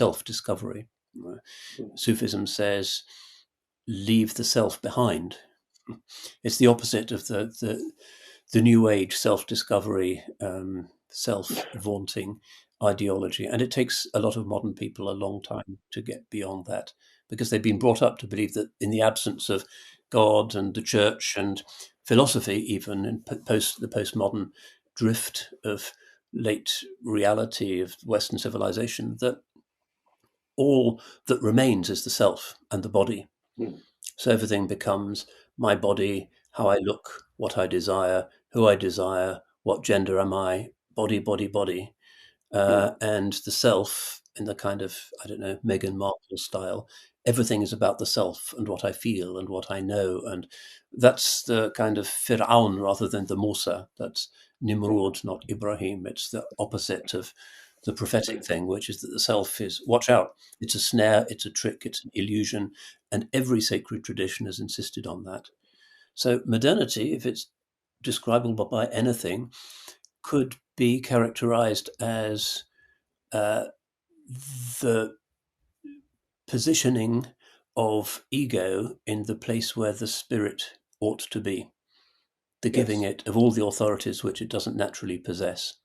self-discovery. Sufism says, leave the self behind. It's the opposite of the New Age self-discovery, self-vaunting ideology. And it takes a lot of modern people a long time to get beyond that, because they've been brought up to believe that in the absence of God and the church and philosophy, even in the postmodern drift of late reality of Western civilization, that all that remains is the self and the body. So everything becomes my body, how I look, what I desire, who I desire, what gender am I, body, body, body. And the self, in the kind of, I don't know, Meghan Markle style, everything is about the self and what I feel and what I know. And that's the kind of Fir'aun rather than the Musa. That's Nimrod, not Ibrahim. It's the opposite of the prophetic thing, which is that the self is, watch out, it's a snare, it's a trick, it's an illusion. And every sacred tradition has insisted on that. So modernity, if it's describable by anything, could be characterized as the positioning of ego in the place where the spirit ought to be, the giving it of all the authorities which it doesn't naturally possess,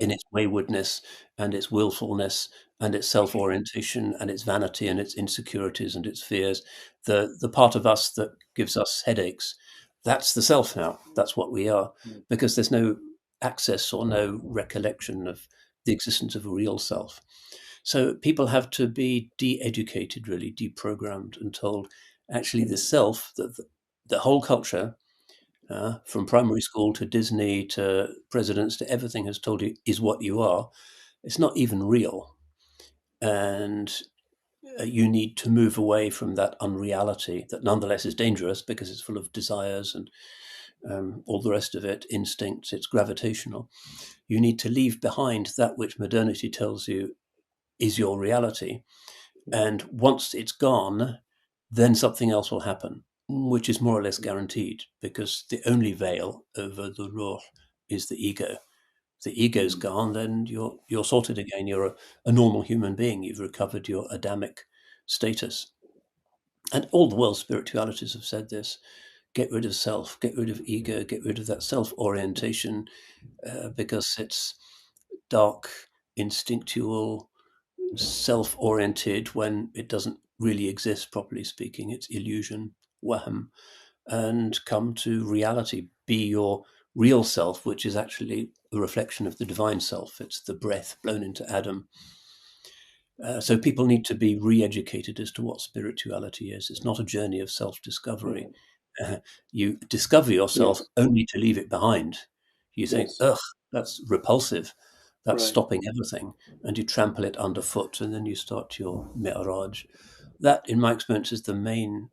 in its waywardness and its willfulness and its self-orientation and its vanity and its insecurities and its fears. The part of us that gives us headaches, that's the self now. That's what we are, because there's no access or no recollection of the existence of a real self. So people have to be de-educated, really, deprogrammed, and told, actually, the self, the whole culture, from primary school to Disney to presidents to everything has told you is what you are. It's not even real. And you need to move away from that unreality that nonetheless is dangerous because it's full of desires and all the rest of it, instincts, it's gravitational. You need to leave behind that which modernity tells you is your reality. And once it's gone, then something else will happen, which is more or less guaranteed, because the only veil over the ruh is the ego. If the ego's gone, then you're sorted again. You're a normal human being. You've recovered your Adamic status. And all the world's spiritualities have said this. Get rid of self, get rid of ego, get rid of that self-orientation, because it's dark, instinctual, self-oriented when it doesn't really exist, properly speaking. It's illusion, wahm, and come to reality. Be your real self, which is actually a reflection of the divine self. It's the breath blown into Adam. So people need to be re-educated as to what spirituality is. It's not a journey of self-discovery. You discover yourself only to leave it behind. You think, ugh, that's repulsive. That's stopping everything. And you trample it underfoot, and then you start your mi'raj. That, in my experience, is the main